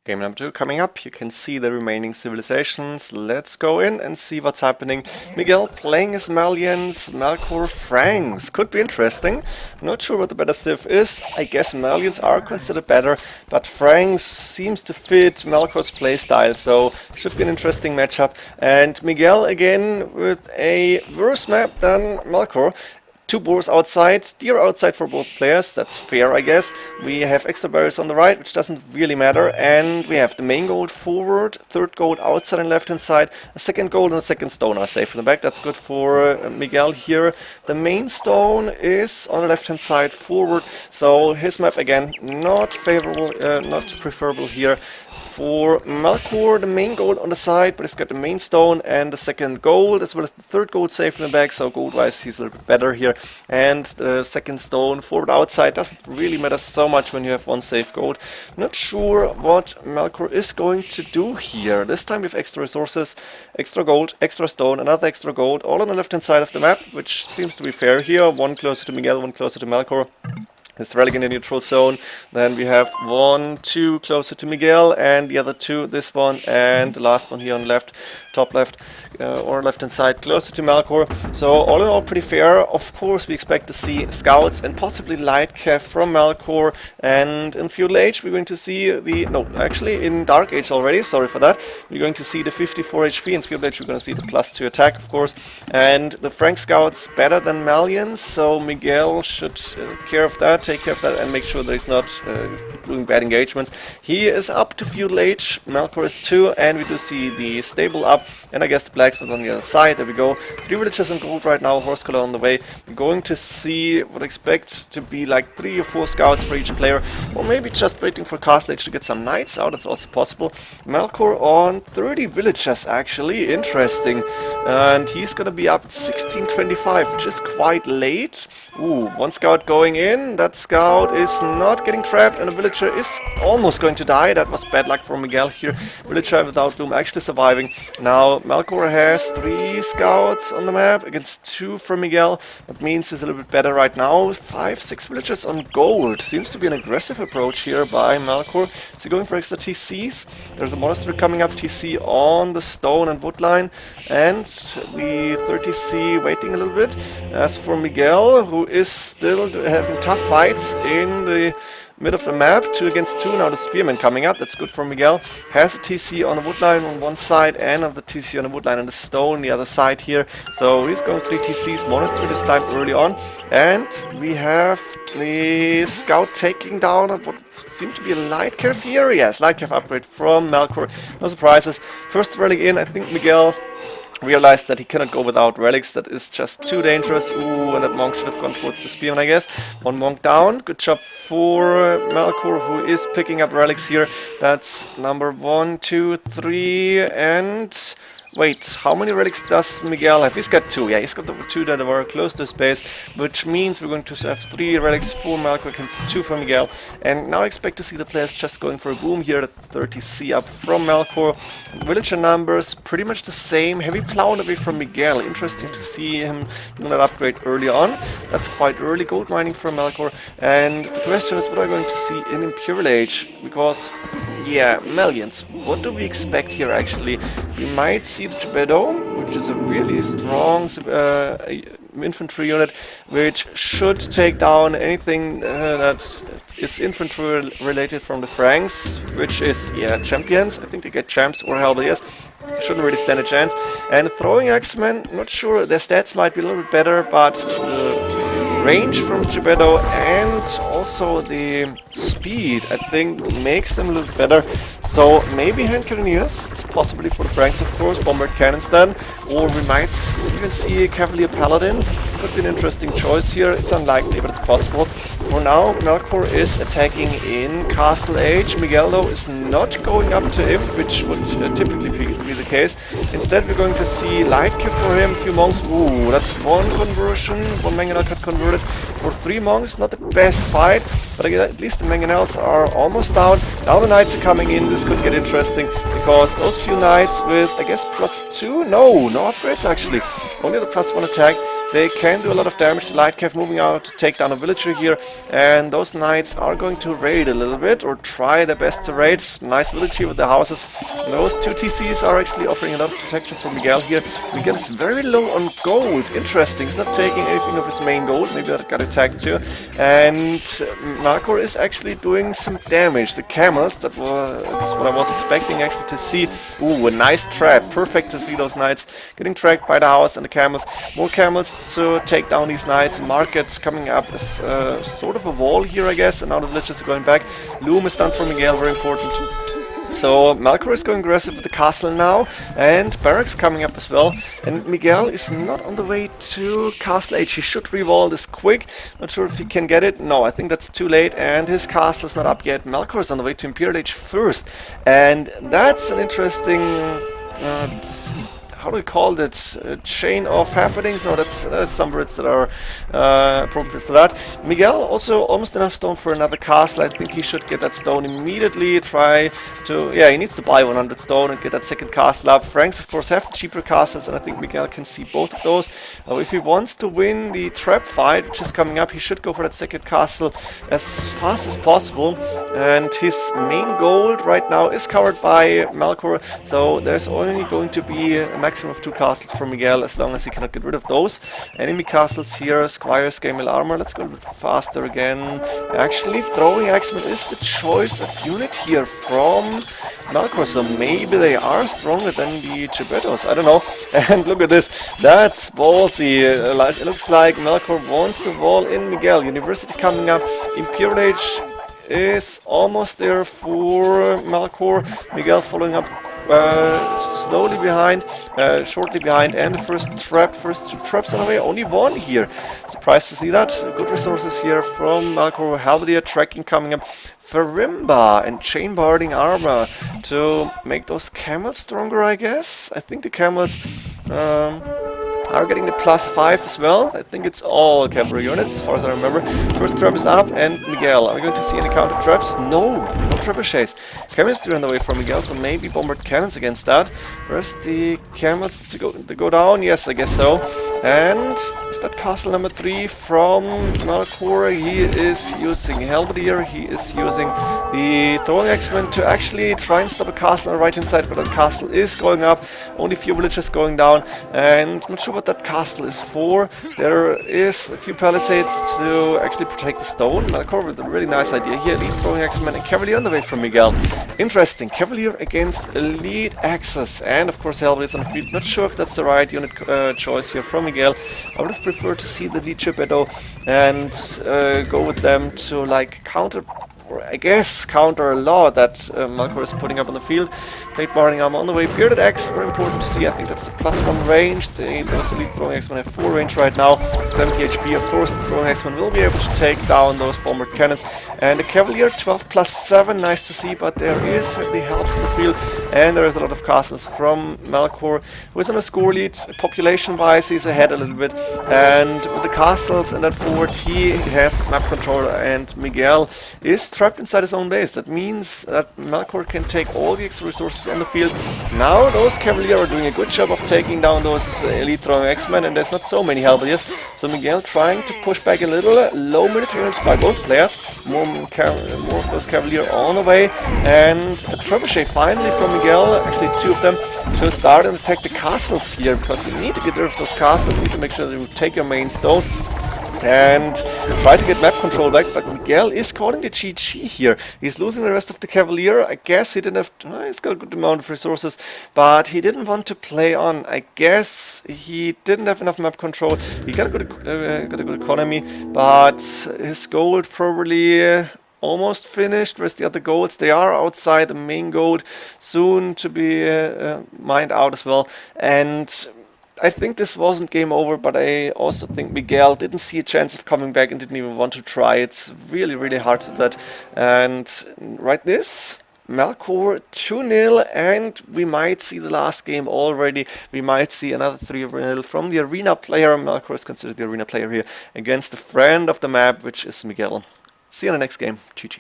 Game number 2 coming up. You can see the remaining civilizations. Let's go in and see what's happening. Miguel playing as Malians, Melkor Franks. Could be interesting. Not sure what the better civ is. I guess Malians are considered better, but Franks seems to fit Melkor's playstyle, so should be an interesting matchup. And Miguel again with a worse map than Melkor. 2 boars outside, deer outside for both players, that's fair I guess. We have extra barriers on the right, which doesn't really matter, and we have the main gold forward, 3rd gold outside and left hand side, a 2nd gold and a 2nd stone are safe in the back, that's good for Miguel here. The main stone is on the left hand side forward, so his map again not favorable, not preferable here. For Melkor, the main gold on the side, but he's got the main stone and the 2nd gold, as well as the 3rd gold safe in the back, so gold-wise he's a little bit better here. And the 2nd stone forward outside doesn't really matter so much when you have 1 safe gold. Not sure what Melkor is going to do here. This time we have extra resources, extra gold, extra stone, another extra gold, all on the left-hand side of the map, which seems to be fair here. 1 closer to Miguel, 1 closer to Melkor. It's relic in the neutral zone. Then we have 1, 2 closer to Miguel, and the other 2, this one and the last one here on left, top left, or left hand side, closer to Melkor. So all in all pretty fair. Of course we expect to see scouts and possibly light cav from Melkor, and in Feudal Age we're going to see the, no, actually in Dark Age already, sorry for that, we're going to see the 54 HP. In Feudal Age we're going to see the +2 attack of course, and the Frank scouts better than Malians, so Miguel should take care of that and make sure that he's not doing bad engagements. He is up to Feudal Age, Melkor is 2, and we do see the stable up, and I guess the blacksmith on the other side. There we go. 3 villagers on gold right now, horse color on the way. We're going to see what I expect to be like 3 or 4 scouts for each player, or maybe just waiting for Castle Age to get some knights out, it's also possible. Melkor on 30 villagers actually, interesting. And he's gonna be up at 1625, which is quite late. Ooh, 1 scout going in, that scout is not getting trapped, and a villager is almost going to die. That was bad luck for Miguel here. Villager without Bloom actually surviving. Now Melkor has 3 scouts on the map against 2 from Miguel. That means he's a little bit better right now. 5, 6 villagers on gold. Seems to be an aggressive approach here by Melkor. Is he going for extra TCs? There's a monastery coming up, TC on the stone and wood line, and the 30C waiting a little bit. As for Miguel, who is still having tough fights in the mid of the map, 2 against 2, now the spearman coming up, that's good for Miguel. Has a TC on the wood line on one side and on the TC on the wood line on the stone the other side here. So he's going 3 TCs, monastery this time early on. And we have the scout taking down what seemed to be a light cav here. Yes, light cav upgrade from Melkor, no surprises. First relic in, I think Miguel realized that he cannot go without relics, that is just too dangerous. Ooh, and that monk should have gone towards the spearman I guess. 1 monk down, good job for Melkor, who is picking up relics here. That's number 1, 2, 3, and wait, how many relics does Miguel have? He's got 2, yeah, he's got the 2 that were close to his base, which means we're going to have 3 relics for Melkor against 2 for Miguel. And now I expect to see the players just going for a boom here at 30C up from Melkor. Villager numbers pretty much the same, heavy plow away from Miguel. Interesting to see him doing that upgrade early on. That's quite early gold mining from Melkor. And the question is, what are we going to see in Imperial Age? Because, yeah, Malians, what do we expect here actually? We might see the Gebedo, which is a really strong infantry unit, which should take down anything that is infantry related from the Franks, which is, yeah, champions. I think they get champs or halberdiers. Shouldn't really stand a chance. And throwing axemen, not sure, their stats might be a little bit better, but the range from Gebedo and also the speed, I think, makes them a little better. So maybe hand cannoneers, it's possibly for the Franks of course, bombard cannons then, or we might even see a cavalier paladin. Could be an interesting choice here, it's unlikely but it's possible. For now Melkor is attacking in Castle Age. Miguel though is not going up to him, which would typically be the case. Instead we're going to see light cav for him, a few monks. Ooh, that's 1 conversion, 1 mangonel got converted for 3 monks, not the best fight, but at least the mangonels are almost down. Now the knights are coming in. This could get interesting because those few knights with, I guess, +2? No upgrades actually. Only the +1 attack. They can do a lot of damage. The Light Cav moving out to take down a villager here, and those knights are going to raid a little bit, or try their best to raid. Nice village here with the houses. And those two TCs are actually offering a lot of protection for Miguel here. Miguel is very low on gold. Interesting. He's not taking anything of his main gold. Maybe that got attacked too. And Melkor is actually doing some damage. The camels, that's what I was expecting actually to see. Ooh, a nice trap. Perfect to see those knights getting tracked by the house and the camels. More camels to take down these knights. Market coming up as sort of a wall here, I guess. And now the villagers are going back. Loom is done for Miguel, very important. So Melkor is going aggressive with the castle now, and barracks coming up as well. And Miguel is not on the way to Castle Age. He should rewall this quick. Not sure if he can get it. No, I think that's too late, and his castle is not up yet. Melkor is on the way to Imperial Age first, and that's an interesting... how do we call it? Chain of happenings? No, that's some words that are appropriate for that. Miguel also almost enough stone for another castle. I think he should get that stone immediately. Try to... yeah, he needs to buy 100 stone and get that second castle up. Franks, of course, have the cheaper castles, and I think Miguel can see both of those. If he wants to win the trap fight, which is coming up, he should go for that second castle as fast as possible. And his main goal right now is covered by Melkor, so there's only going to be a maximum of 2 castles for Miguel, as long as he cannot get rid of those. Enemy castles here, squires, gamel armor. Let's go a bit faster again. Actually, throwing axemen is the choice of unit here from Melkor, so maybe they are stronger than the Gebettos, I don't know. And look at this, that's ballsy. It looks like Melkor wants to wall in Miguel. University coming up, Imperial Age is almost there for Melkor. Miguel following up slowly behind, shortly behind, and the first 2 traps on the way. Only 1 here. Surprised to see that. Good resources here from Melkor. Halberdier tracking coming up. Farimba and chain barding armor to make those camels stronger, I guess. I think the camels are getting the +5 as well. I think it's all cavalry units, as far as I remember. First trap is up, and Miguel. Are we going to see any counter traps? No, no trebuchets. Chemistry on the way from Miguel, so maybe bombard cannons against that. Where's the camels to go down? Yes, I guess so. And is that castle number 3 from Melkor? He is using Halberdier. He is using the throwing axemen to actually try and stop a castle on the right hand side, but that castle is going up. Only few villagers going down, and not sure what that castle is for. There is a few palisades to actually protect the stone. Melkor with a really nice idea here. Elite throwing axemen and cavalier on the way from Miguel. Interesting. Cavalier against elite axes, and of course Halberdier is on the field. Not sure if that's the right unit choice here from Miguel. I would have preferred to see the lead Gebetto and go with them to like counter, or I guess counter a law that Melkor is putting up on the field. Plate barding armor on the way. Bearded axe, very important to see. I think that's the +1 range. Those elite throwing axemen have 4 range right now. 70 HP, of course. The throwing axemen will be able to take down those bombard cannons. And the cavalier, 12 +7, nice to see, but there is certainly helps in the field. And there is a lot of castles from Melkor, who is on a score lead. Population-wise, he's ahead a little bit. And with the castles and that fort, he has map control, and Miguel is trapped inside his own base. That means that Melkor can take all the extra resources on the field. Now those cavalier are doing a good job of taking down those elite throwing axemen, and there's not so many halberdiers. So Miguel trying to push back a little. Low military units by both players. More of those cavalier on the way, and a trebuchet finally from Miguel, actually 2 of them, to start and attack the castles here, because you need to get rid of those castles. You need to make sure that you take your main stone and try to get map control back, but Miguel is calling the GG here. He's losing the rest of the cavalier. I guess he didn't have... he's got a good amount of resources, but he didn't want to play on. I guess he didn't have enough map control. He got a good economy, but his gold probably... almost finished. Where's the other golds? They are outside the main gold, soon to be mined out as well. And I think this wasn't game over, but I also think Miguel didn't see a chance of coming back and didn't even want to try. It's really, really hard to do that. And right this, Melkor 2-0, and we might see the last game already. We might see another 3-0 from the arena player. Melkor is considered the arena player here against the friend of the map, which is Miguel. See you in the next game. GG.